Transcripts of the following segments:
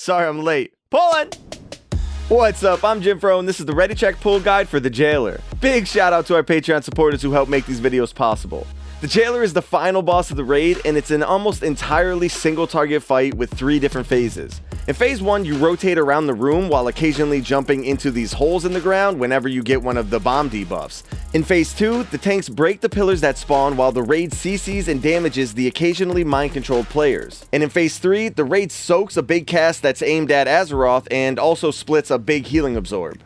Sorry I'm late. Pulling! What's up? I'm Jim Fro, and this is the Ready Check Pull Guide for the Jailer. Big shout out to our Patreon supporters who help make these videos possible. The Jailer is the final boss of the raid, and it's an almost entirely single target fight with 3 different phases. In phase 1, you rotate around the room while occasionally jumping into these holes in the ground whenever you get one of the bomb debuffs. In phase 2, the tanks break the pillars that spawn while the raid CCs and damages the occasionally mind-controlled players. And in phase 3, the raid soaks a big cast that's aimed at Azeroth and also splits a big healing absorb.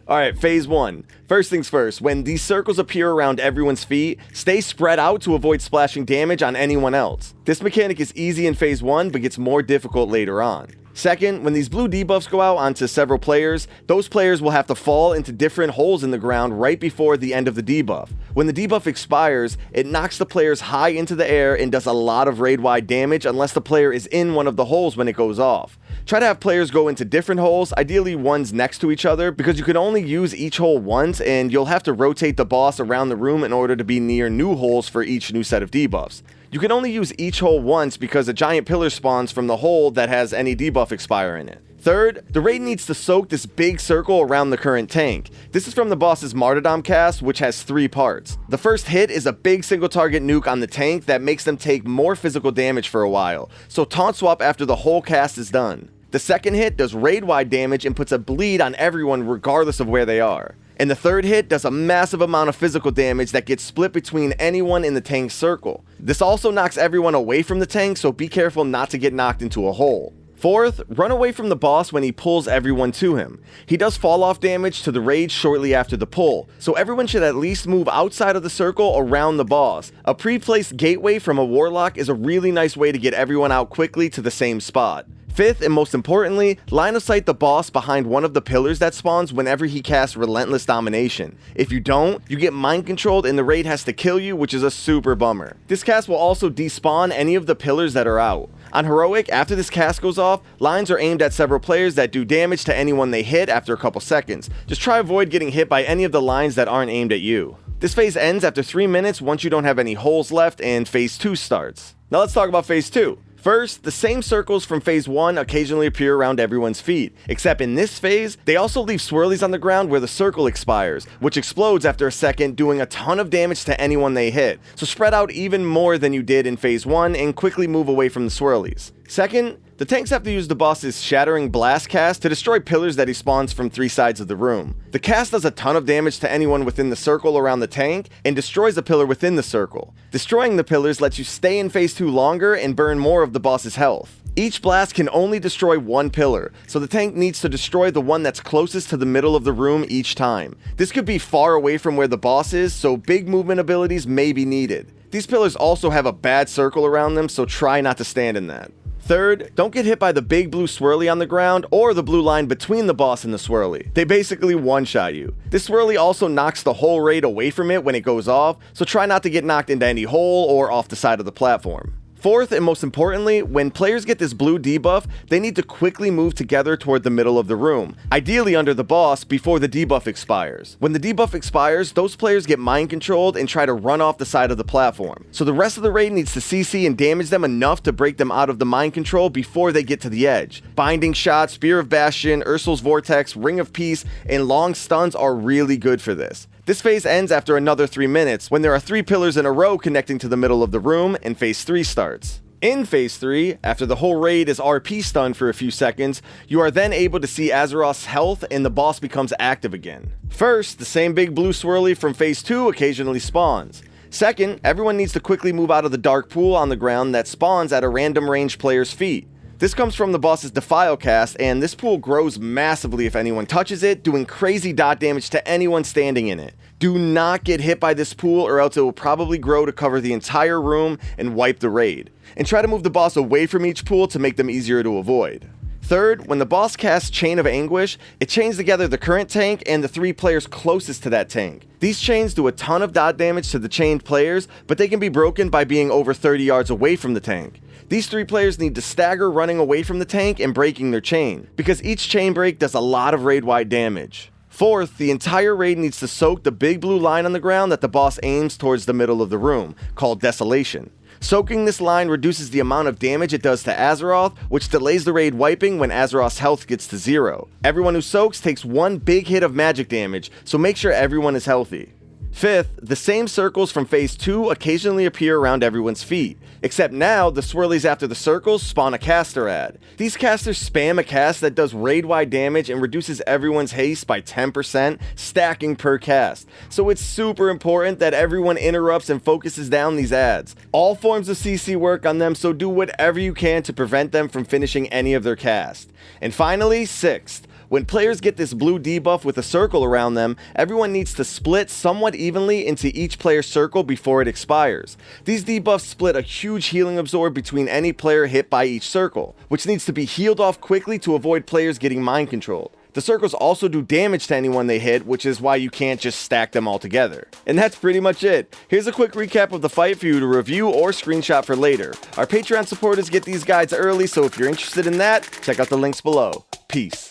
Alright, phase 1. First things first, when these circles appear around everyone's feet, stay spread out to avoid splashing damage on anyone else. This mechanic is easy in phase 1 but gets more difficult later on. Second, when these blue debuffs go out onto several players, those players will have to fall into different holes in the ground right before the end of the debuff. When the debuff expires, it knocks the players high into the air and does a lot of raid-wide damage unless the player is in one of the holes when it goes off. Try to have players go into different holes, ideally ones next to each other, because you can only use each hole once and you'll have to rotate the boss around the room in order to be near new holes for each new set of debuffs. You can only use each hole once because a giant pillar spawns from the hole that has any debuff expire in it. Third, the raid needs to soak this big circle around the current tank. This is from the boss's Martyrdom cast, which has 3 parts. The first hit is a big single target nuke on the tank that makes them take more physical damage for a while, so taunt swap after the whole cast is done. The second hit does raid-wide damage and puts a bleed on everyone regardless of where they are. And the third hit does a massive amount of physical damage that gets split between anyone in the tank's circle. This also knocks everyone away from the tank, so be careful not to get knocked into a hole. Fourth, run away from the boss when he pulls everyone to him. He does fall off damage to the raid shortly after the pull, so everyone should at least move outside of the circle around the boss. A pre-placed gateway from a warlock is a really nice way to get everyone out quickly to the same spot. Fifth, and most importantly, line of sight the boss behind one of the pillars that spawns whenever he casts Relentless Domination. If you don't, you get mind controlled and the raid has to kill you, which is a super bummer. This cast will also despawn any of the pillars that are out. On Heroic, after this cast goes off, lines are aimed at several players that do damage to anyone they hit after a couple seconds. Just try avoid getting hit by any of the lines that aren't aimed at you. This phase ends after 3 minutes once you don't have any holes left and phase 2 starts. Now let's talk about phase 2. First, the same circles from phase 1 occasionally appear around everyone's feet, except in this phase, they also leave swirlies on the ground where the circle expires, which explodes after a second, doing a ton of damage to anyone they hit. So spread out even more than you did in phase 1 and quickly move away from the swirlies. Second, the tanks have to use the boss's Shattering Blast cast to destroy pillars that he spawns from 3 sides of the room. The cast does a ton of damage to anyone within the circle around the tank and destroys a pillar within the circle. Destroying the pillars lets you stay in phase 2 longer and burn more of the boss's health. Each blast can only destroy 1 pillar, so the tank needs to destroy the one that's closest to the middle of the room each time. This could be far away from where the boss is, so big movement abilities may be needed. These pillars also have a bad circle around them, so try not to stand in that. Third, don't get hit by the big blue swirly on the ground or the blue line between the boss and the swirly. They basically one-shot you. This swirly also knocks the whole raid away from it when it goes off, so try not to get knocked into any hole or off the side of the platform. Fourth, and most importantly, when players get this blue debuff, they need to quickly move together toward the middle of the room, ideally under the boss before the debuff expires. When the debuff expires, those players get mind controlled and try to run off the side of the platform. So the rest of the raid needs to CC and damage them enough to break them out of the mind control before they get to the edge. Binding Shot, Spear of Bastion, Ursul's Vortex, Ring of Peace, and long stuns are really good for this. This phase ends after another 3 minutes, when there are 3 pillars in a row connecting to the middle of the room, and phase 3 starts. In phase 3, after the whole raid is RP stunned for a few seconds, you are then able to see Azeroth's health and the boss becomes active again. First, the same big blue swirly from phase 2 occasionally spawns. Second, everyone needs to quickly move out of the dark pool on the ground that spawns at a random ranged player's feet. This comes from the boss's Defile cast, and this pool grows massively if anyone touches it, doing crazy dot damage to anyone standing in it. Do not get hit by this pool or else it will probably grow to cover the entire room and wipe the raid. And try to move the boss away from each pool to make them easier to avoid. Third, when the boss casts Chain of Anguish, it chains together the current tank and the 3 players closest to that tank. These chains do a ton of dot damage to the chained players, but they can be broken by being over 30 yards away from the tank. These 3 players need to stagger running away from the tank and breaking their chain, because each chain break does a lot of raid-wide damage. Fourth, the entire raid needs to soak the big blue line on the ground that the boss aims towards the middle of the room, called Desolation. Soaking this line reduces the amount of damage it does to Azeroth, which delays the raid wiping when Azeroth's health gets to 0. Everyone who soaks takes one big hit of magic damage, so make sure everyone is healthy. Fifth, the same circles from Phase 2 occasionally appear around everyone's feet, except now the swirlies after the circles spawn a caster ad. These casters spam a cast that does raid-wide damage and reduces everyone's haste by 10%, stacking per cast. So it's super important that everyone interrupts and focuses down these ads. All forms of CC work on them, so do whatever you can to prevent them from finishing any of their cast. And finally, sixth, when players get this blue debuff with a circle around them, everyone needs to split somewhat evenly into each player's circle before it expires. These debuffs split a huge healing absorb between any player hit by each circle, which needs to be healed off quickly to avoid players getting mind controlled. The circles also do damage to anyone they hit, which is why you can't just stack them all together. And that's pretty much it. Here's a quick recap of the fight for you to review or screenshot for later. Our Patreon supporters get these guides early, so if you're interested in that, check out the links below. Peace.